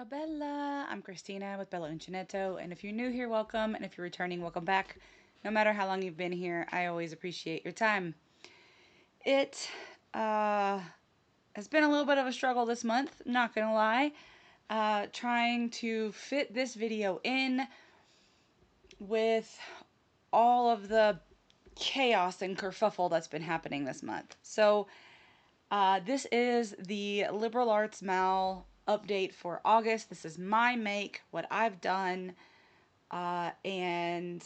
Ciao Bella! I'm Christina with Bella Uncinetto, and if you're new here, welcome, and if you're returning, welcome back. No matter how long you've been here, I always appreciate your time. It has been a little bit of a struggle this month, not gonna lie, trying to fit this video in with all of the chaos and kerfuffle that's been happening this month. So, this is the liberal arts mal update for August. This is my make, what I've done, and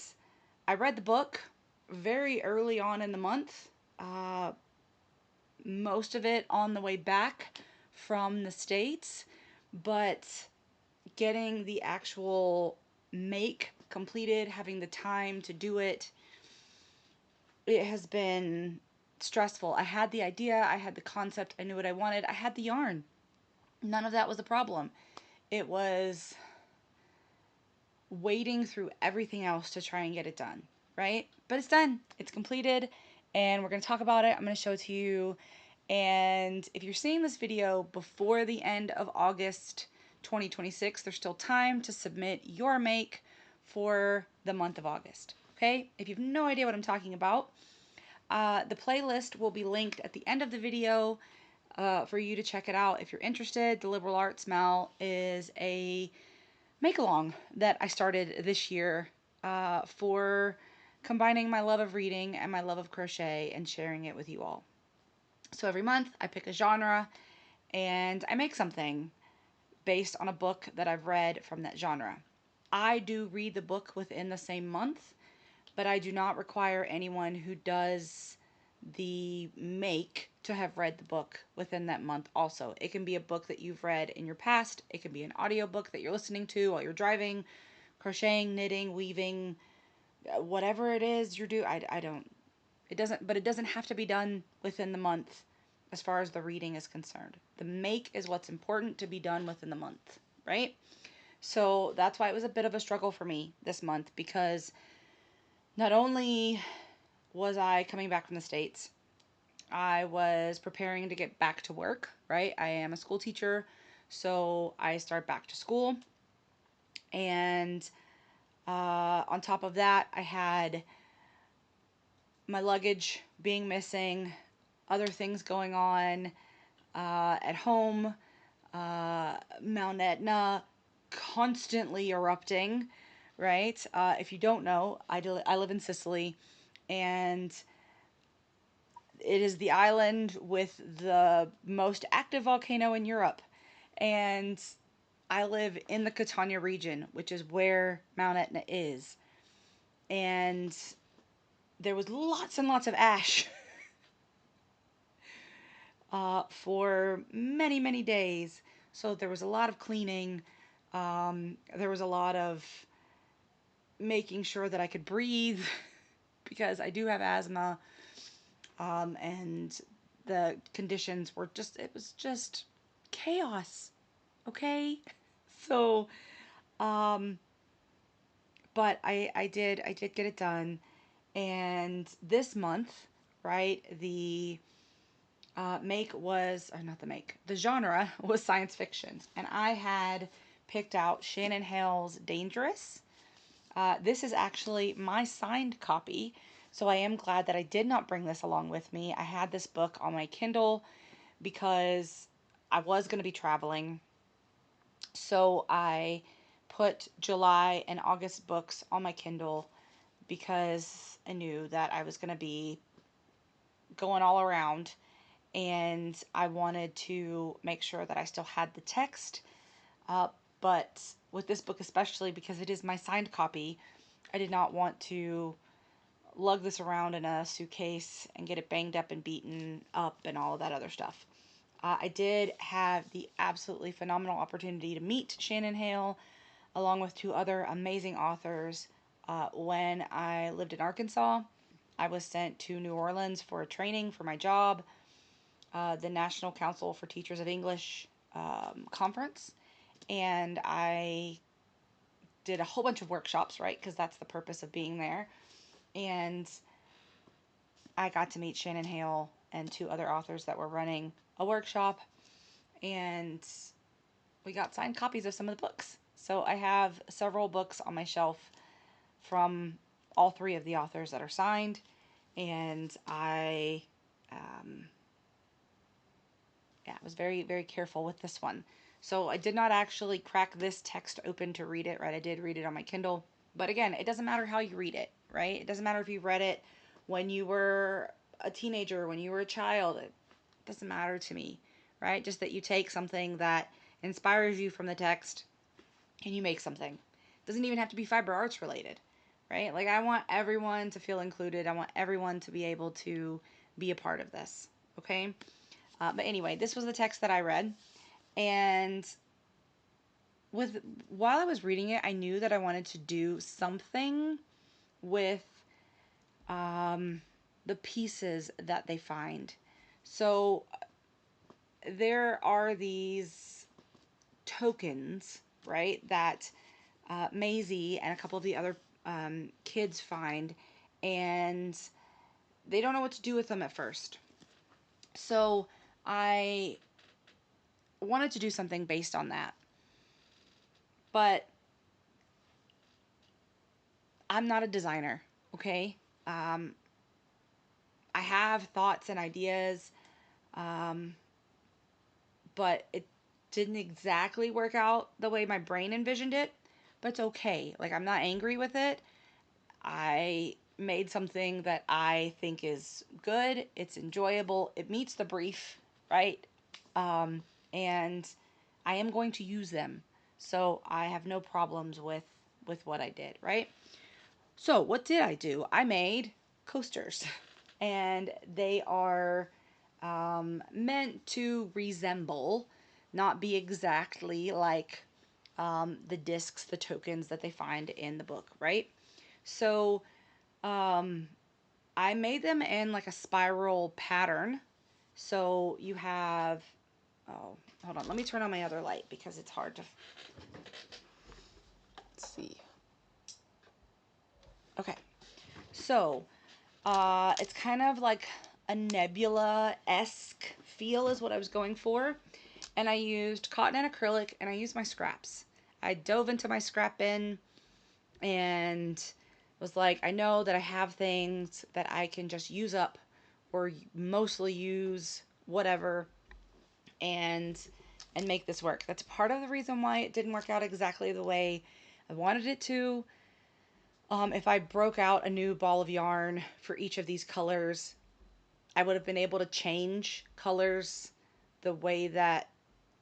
I read the book very early on in the month, most of it on the way back from the States, but getting the actual make completed, having the time to do it, it has been stressful. I had the idea, I had the concept, I knew what I wanted, I had the yarn. None of that was a problem. It was wading through everything else to try and get it done, right? But it's done. It's completed, and we're going to talk about it. I'm going to show it to you. And if you're seeing this video before the end of August 2026, there's still time to submit your make for the month of August. Okay? If you have no idea what I'm talking about, the playlist will be linked at the end of the video for you to check it out if you're interested. The Liberal Arts Mal is a make-along that I started this year for combining my love of reading and my love of crochet and sharing it with you all. So every month I pick a genre and I make something based on a book that I've read from that genre. I do read the book within the same month, but I do not require anyone who does the make to have read the book within that month also. It can be a book that you've read in your past. It can be an audiobook that you're listening to while you're driving, crocheting, knitting, weaving, whatever it is you're doing. It doesn't have to be done within the month as far as the reading is concerned. The make is what's important to be done within the month, right? So that's why it was a bit of a struggle for me this month, because not only was I coming back from the States, I was preparing to get back to work, right? I am a school teacher, so I start back to school. And on top of that, I had my luggage being missing, other things going on at home, Mount Etna constantly erupting, right? If you don't know, I live in Sicily, and it is the island with the most active volcano in Europe. And I live in the Catania region, which is where Mount Etna is. And there was lots and lots of ash for many, many days. So there was a lot of cleaning. There was a lot of making sure that I could breathe because I do have asthma. And the conditions were it was just chaos. Okay. So, but I did get it done. And this month, right, the make was, or not the make, the genre was science fiction. And I had picked out Shannon Hale's Dangerous. This is actually my signed copy, so I am glad that I did not bring this along with me. I had this book on my Kindle because I was going to be traveling, so I put July and August books on my Kindle because I knew that I was going to be going all around, and I wanted to make sure that I still had the text. But with this book especially, because it is my signed copy, I did not want to lug this around in a suitcase and get it banged up and beaten up and all of that other stuff. I did have the absolutely phenomenal opportunity to meet Shannon Hale along with two other amazing authors when I lived in Arkansas. I was sent to New Orleans for a training for my job, the National Council for Teachers of English conference, and I did a whole bunch of workshops, right, because that's the purpose of being there. And I got to meet Shannon Hale and two other authors that were running a workshop, and we got signed copies of some of the books. So I have several books on my shelf from all three of the authors that are signed, and I was very, very careful with this one. So I did not actually crack this text open to read it, right? I did read it on my Kindle. But again, it doesn't matter how you read it, right? It doesn't matter if you read it when you were a teenager, when you were a child. It doesn't matter to me, right? Just that you take something that inspires you from the text and you make something. It doesn't even have to be fiber arts related, right? Like, I want everyone to feel included. I want everyone to be able to be a part of this, okay? But anyway, this was the text that I read, and while I was reading it, I knew that I wanted to do something with the pieces that they find. So there are these tokens, right, that Maisie and a couple of the other kids find, and they don't know what to do with them at first. So I wanted to do something based on that. But I'm not a designer, okay? I have thoughts and ideas, but it didn't exactly work out the way my brain envisioned it. But it's okay. Like, I'm not angry with it. I made something that I think is good. It's enjoyable. It meets the brief, right? And I am going to use them. So I have no problems with what I did, right? So what did I do? I made coasters, and they are meant to resemble, not be exactly like the discs, the tokens that they find in the book, right? So I made them in like a spiral pattern. So you have, oh, hold on, let me turn on my other light because it's hard to see. Okay, so it's kind of like a nebula-esque feel is what I was going for. And I used cotton and acrylic, and I used my scraps. I dove into my scrap bin and was like, I know that I have things that I can just use up or mostly use whatever and make this work. That's part of the reason why it didn't work out exactly the way I wanted it to. If I broke out a new ball of yarn for each of these colors, I would have been able to change colors the way that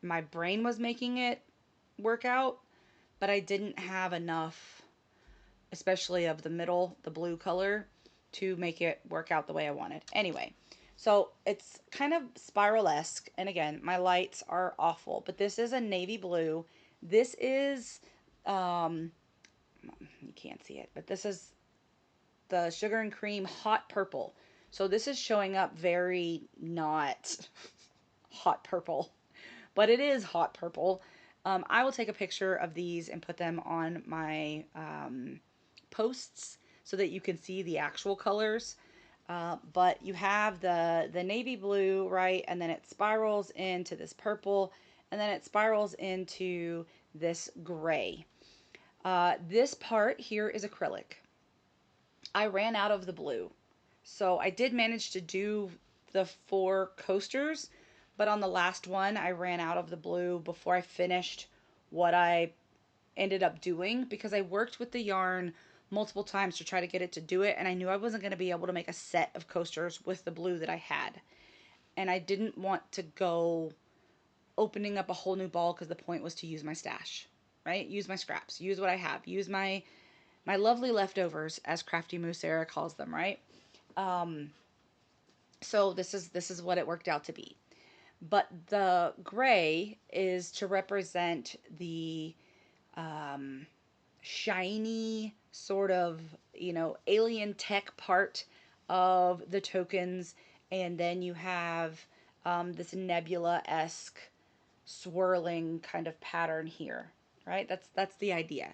my brain was making it work out, but I didn't have enough, especially of the middle, the blue color, to make it work out the way I wanted. Anyway, so it's kind of spiral-esque, and again, my lights are awful, but this is a navy blue. This is, you can't see it, but this is the sugar and cream hot purple. So this is showing up very not hot purple, but it is hot purple. I will take a picture of these and put them on my posts so that you can see the actual colors. But you have the navy blue, right? And then it spirals into this purple, and then it spirals into this gray. This part here is acrylic. I ran out of the blue. So I did manage to do the 4 coasters, but on the last one, I ran out of the blue before I finished what I ended up doing, because I worked with the yarn multiple times to try to get it to do it, and I knew I wasn't going to be able to make a set of coasters with the blue that I had. And I didn't want to go opening up a whole new ball, because the point was to use my stash, right? Use my scraps, use what I have, use my lovely leftovers, as Crafty Moose Sarah calls them, right? So this is what it worked out to be. But the gray is to represent the shiny sort of, alien tech part of the tokens. And then you have this nebula-esque swirling kind of pattern here, right? That's the idea.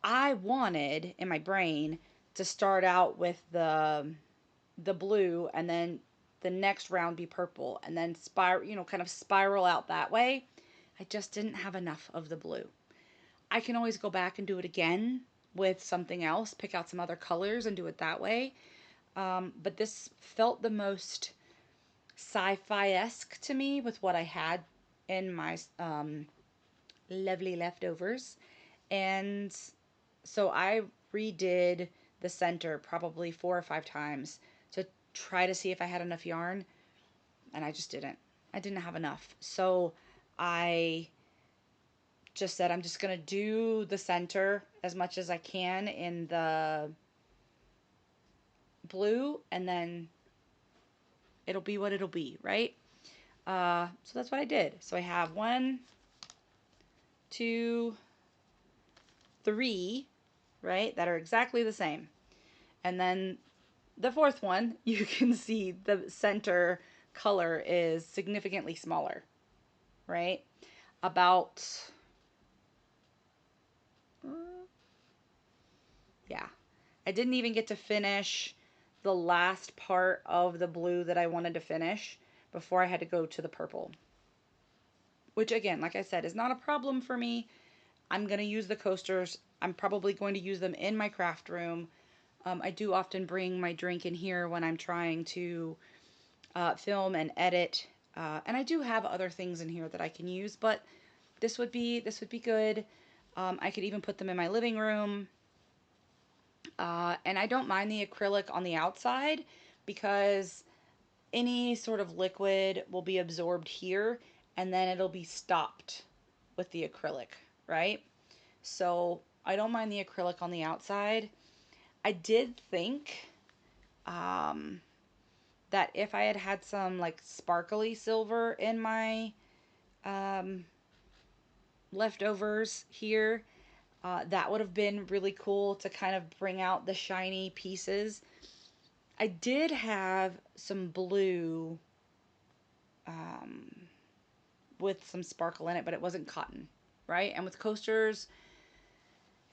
I wanted in my brain to start out with the blue, and then the next round be purple, and then spiral, kind of spiral out that way. I just didn't have enough of the blue. I can always go back and do it again with something else, pick out some other colors and do it that way. But this felt the most sci-fi-esque to me with what I had in my lovely leftovers. And so I redid the center probably 4 or 5 times to try to see if I had enough yarn, and I just didn't. I didn't have enough. So I just said I'm just going to do the center as much as I can in the blue, and then it'll be what it'll be, right? So that's what I did. So I have 1, 2, 3, right, that are exactly the same. And then the fourth one, you can see the center color is significantly smaller, right? About, yeah. I didn't even get to finish the last part of the blue that I wanted to finish before I had to go to the purple. Which again, like I said, is not a problem for me. I'm going to use the coasters. I'm probably going to use them in my craft room. I do often bring my drink in here when I'm trying to film and edit. And I do have other things in here that I can use, but this would be good. I could even put them in my living room. And I don't mind the acrylic on the outside because any sort of liquid will be absorbed here and then it'll be stopped with the acrylic, right? So I don't mind the acrylic on the outside. I did think that if I had had some like sparkly silver in my leftovers here, that would have been really cool to kind of bring out the shiny pieces. I did have some blue with some sparkle in it, but it wasn't cotton, right? And with coasters,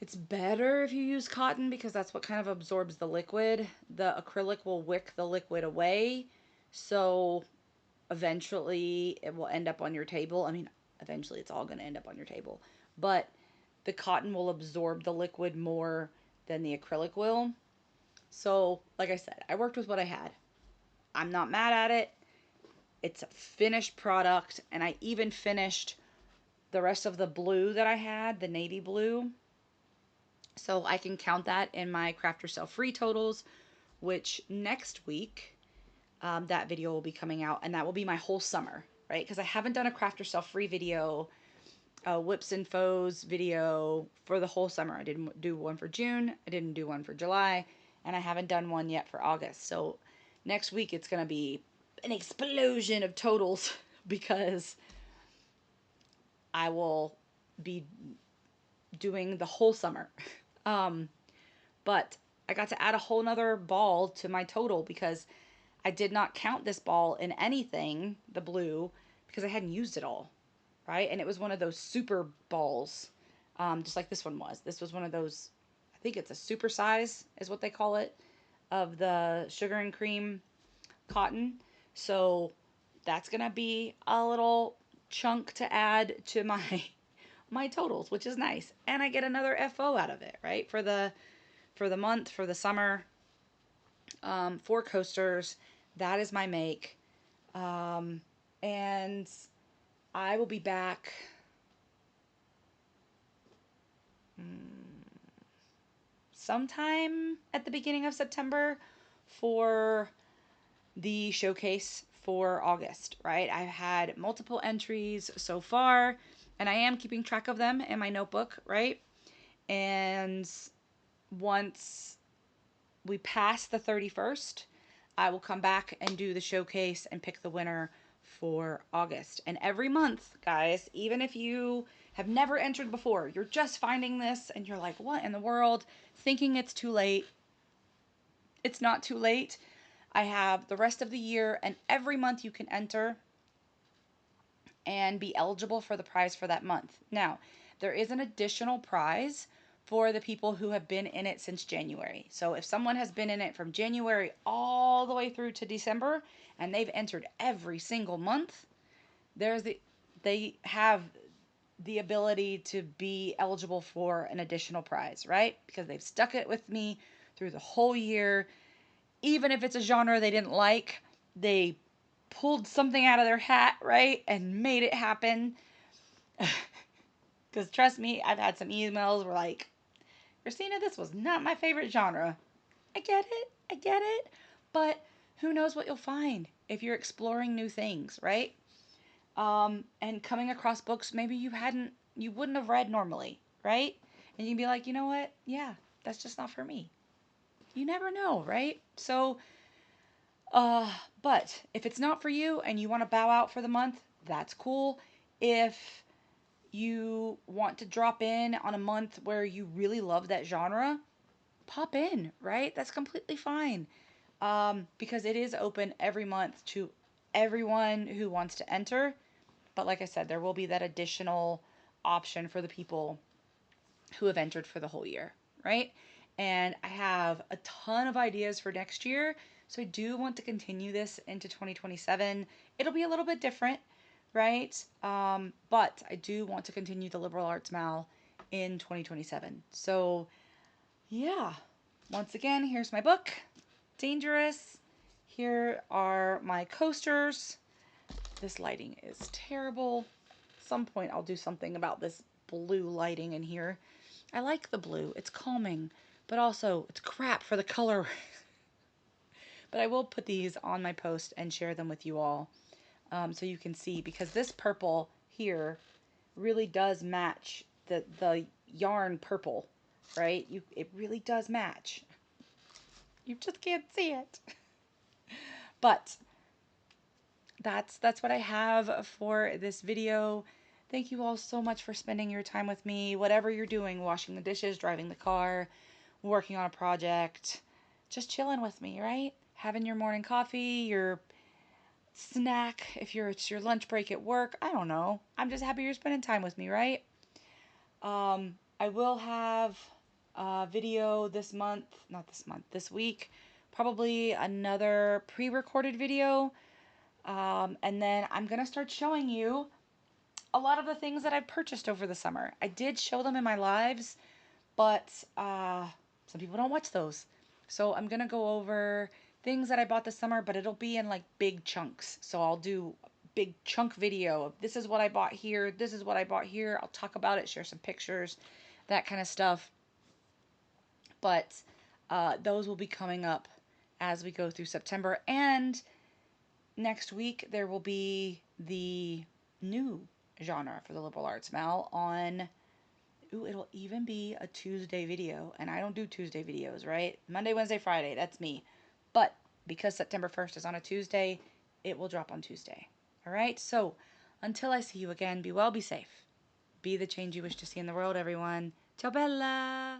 it's better if you use cotton because that's what kind of absorbs the liquid. The acrylic will wick the liquid away, so eventually it will end up on your table. I mean, eventually it's all going to end up on your table, but the cotton will absorb the liquid more than the acrylic will. So, like I said, I worked with what I had. I'm not mad at it. It's a finished product, and I even finished the rest of the blue that I had, the navy blue. So I can count that in my Craft Yourself free totals, which next week, that video will be coming out, and that will be my whole summer, right? Because I haven't done a Craft Yourself free video, whips and faux video for the whole summer. I didn't do one for June, I didn't do one for July, and I haven't done one yet for August. So next week it's going to be an explosion of totals because I will be doing the whole summer. But I got to add a whole nother ball to my total because I did not count this ball in anything, the blue, because I hadn't used it all, right? And it was one of those super balls, just like this one was. This was one of those, I think it's a super size is what they call it, of the sugar and cream cotton. So that's going to be a little chunk to add to my totals, which is nice. And I get another FO out of it, right? For the month, for the summer, 4 coasters. That is my make. And I will be back sometime at the beginning of September for the showcase for August, right? I've had multiple entries so far, and I am keeping track of them in my notebook, right? And once we pass the 31st, I will come back and do the showcase and pick the winner for August. And every month, guys, even if you have never entered before, you're just finding this and you're like, what in the world? Thinking it's too late. It's not too late. I have the rest of the year, and every month you can enter and be eligible for the prize for that month. Now, there is an additional prize for the people who have been in it since January. So if someone has been in it from January all the way through to December and they've entered every single month, they have the ability to be eligible for an additional prize, right? Because they've stuck it with me through the whole year. Even if it's a genre they didn't like, they pulled something out of their hat, right? And made it happen. Because trust me, I've had some emails where like, Christina, this was not my favorite genre. I get it. I get it. But who knows what you'll find if you're exploring new things, right? And coming across books maybe you wouldn't have read normally, right? And you'd be like, you know what? Yeah, that's just not for me. You never know, right? So, but if it's not for you and you want to bow out for the month, that's cool. If you want to drop in on a month where you really love that genre, pop in, right? That's completely fine. Because it is open every month to everyone who wants to enter. But like I said, there will be that additional option for the people who have entered for the whole year, right? And I have a ton of ideas for next year. So I do want to continue this into 2027. It'll be a little bit different, right? But I do want to continue the liberal arts mal in 2027. So yeah, once again, here's my book, Dangerous. Here are my coasters. This lighting is terrible. At some point I'll do something about this blue lighting in here. I like the blue. It's calming, but also it's crap for the color. But I will put these on my post and share them with you all, so you can see, because this purple here really does match the yarn purple, right? It really does match. You just can't see it. But that's what I have for this video. Thank you all so much for spending your time with me. Whatever you're doing, washing the dishes, driving the car, working on a project, just chilling with me, right? Having your morning coffee, your snack, if it's your lunch break at work. I don't know. I'm just happy you're spending time with me, right? I will have a video this week, probably another pre-recorded video. And then I'm going to start showing you a lot of the things that I purchased over the summer. I did show them in my lives, but some people don't watch those. So I'm going to go over things that I bought this summer, but it'll be in like big chunks. So I'll do a big chunk video of this is what I bought here, this is what I bought here. I'll talk about it, share some pictures, that kind of stuff. But those will be coming up as we go through September. And next week there will be the new genre for the liberal arts mal on. Ooh, it'll even be a Tuesday video, and I don't do Tuesday videos, right? Monday, Wednesday, Friday, that's me. But because September 1st is on a Tuesday, it will drop on Tuesday. All right? So until I see you again, be well, be safe. Be the change you wish to see in the world, everyone. Ciao bella!